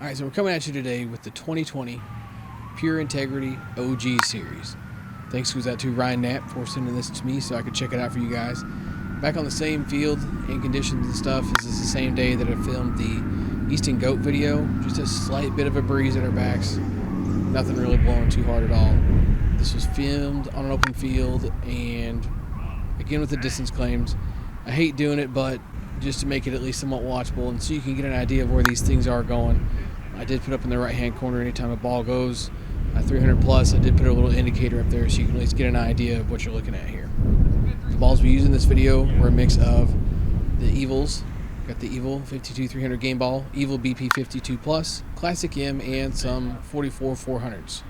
Alright, so we're coming at you today with the 2020 Pure Integrity OG Series. Thanks goes out to Ryan Knapp for sending this to me so I could check it out for you guys. Back on the same field and conditions and stuff. This is the same day that I filmed the Easton Goat video. Just a slight bit of a breeze at our backs. Nothing really blowing too hard at all. This was filmed on an open field and again with the distance claims. I hate doing it, but just to make it at least somewhat watchable and so you can get an idea of where these things are going. I did put up in the right hand corner anytime a ball goes 300 plus. I did put a little indicator up there so you can at least get an idea of what you're looking at here. The balls we used in this video were a mix of the Evils. Got the Evil 52-300 game ball, Evil BP 52 plus, Classic M, and some 44 400s.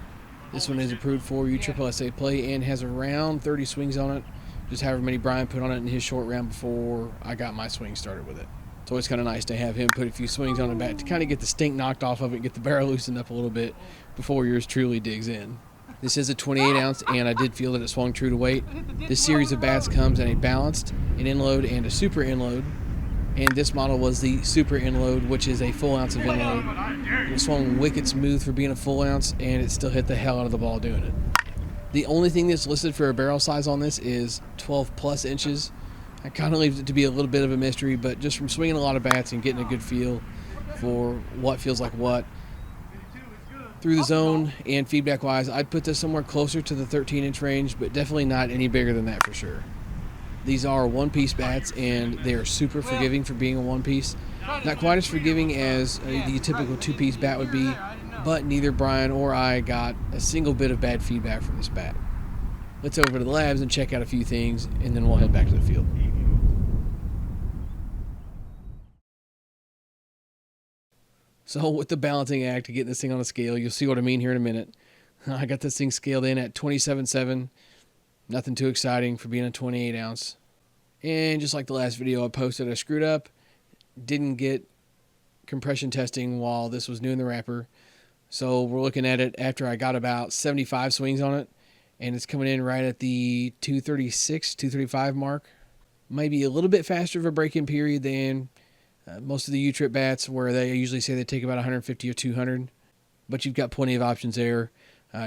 This one is approved for USSSA play and has around 30 swings on it, just however many Brian put on it in his short round before I got my swing started with it. It's always kind of nice to have him put a few swings on the bat to kind of get the stink knocked off of it, get the barrel loosened up a little bit before yours truly digs in. This is a 28 ounce and I did feel that it swung true to weight. This series of bats comes in a balanced, an inload, and a super inload. And this model was the super inload, which is a full ounce of inload. It swung wicked smooth for being a full ounce and it still hit the hell out of the ball doing it. The only thing that's listed for a barrel size on this is 12 plus inches. I kind of leave it to be a little bit of a mystery, but just from swinging a lot of bats and getting a good feel for what feels like what through the zone and feedback wise, I'd put this somewhere closer to the 13-inch range, but definitely not any bigger than that for sure. These are one-piece bats and they are super forgiving for being a one-piece. Not quite as forgiving as the typical two-piece bat would be, but neither Brian or I got a single bit of bad feedback from this bat. Let's over to the labs and check out a few things, and then we'll head back to the field. So with the balancing act to get this thing on a scale, you'll see what I mean here in a minute. I got this thing scaled in at 27.7. Nothing too exciting for being a 28 ounce. And just like the last video I posted, I screwed up. Didn't get compression testing while this was new in the wrapper. So we're looking at it after I got about 75 swings on it. And it's coming in right at the 236, 235 mark. Maybe a little bit faster of a break-in period than most of the U-Trip bats, where they usually say they take about 150 or 200. But you've got plenty of options there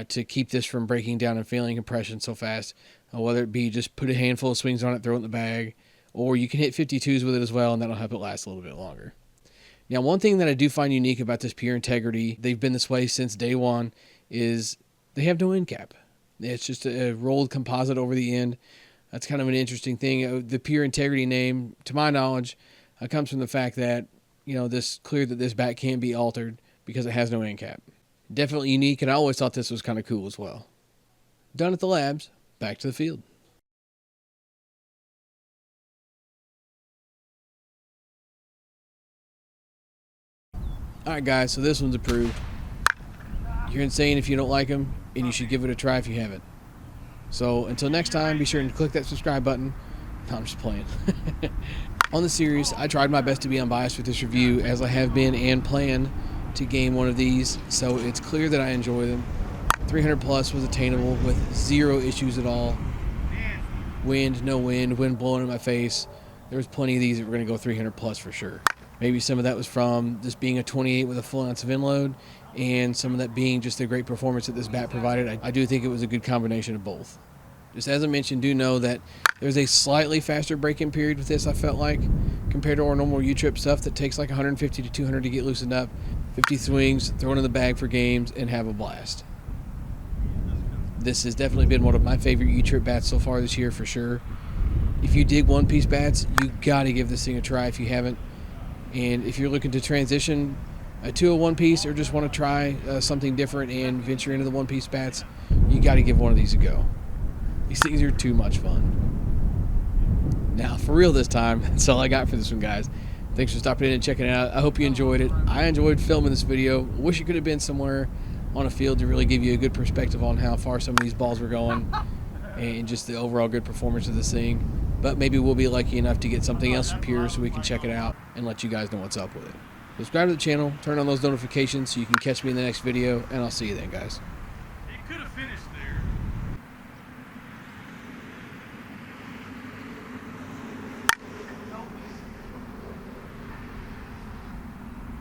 to keep this from breaking down and failing compression so fast. Whether it be just put a handful of swings on it, throw it in the bag, or you can hit 52s with it as well, and that'll help it last a little bit longer. Now, one thing that I do find unique about this Pure Integrity, they've been this way since day one, is they have no end cap. It's just a rolled composite over the end. That's kind of an interesting thing. The Pure Integrity name, to my knowledge, comes from the fact that, this clear that this bat can be altered because it has no end cap. Definitely unique, and I always thought this was kind of cool as well. Done at the labs, back to the field. Alright guys, so this one's approved. You're insane if you don't like them, and you should give it a try if you haven't. So until next time, be sure to click that subscribe button. No, I'm just playing. On the series, I tried my best to be unbiased with this review, as I have been and plan to game one of these, so it's clear that I enjoy them. 300 plus was attainable with zero issues at all. Wind, no wind blowing in my face. There was plenty of these that were going to go 300 plus for sure. Maybe some of that was from this being a 28 with a full ounce of inload, and some of that being just the great performance that this bat provided. I do think it was a good combination of both. Just as I mentioned, do know that there's a slightly faster break-in period with this, I felt like, compared to our normal U-Trip stuff that takes like 150 to 200 to get loosened up. 50 swings, throw it in the bag for games, and have a blast. This has definitely been one of my favorite U-Trip bats so far this year for sure. If you dig one-piece bats, you got to give this thing a try if you haven't. And if you're looking to transition to a one-piece or just want to try something different and venture into the one-piece bats, you got to give one of these a go. These things are too much fun. Now, for real this time, that's all I got for this one, guys. Thanks for stopping in and checking it out. I hope you enjoyed it. I enjoyed filming this video. Wish it could have been somewhere on a field to really give you a good perspective on how far some of these balls were going and just the overall good performance of this thing. But maybe we'll be lucky enough to get something else from Pure so we can check it out and let you guys know what's up with it. Subscribe to the channel, turn on those notifications so you can catch me in the next video, and I'll see you then, guys. He could have finished there.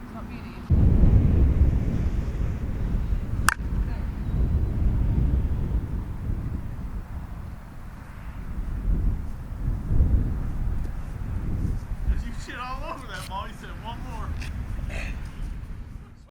It's not beauty.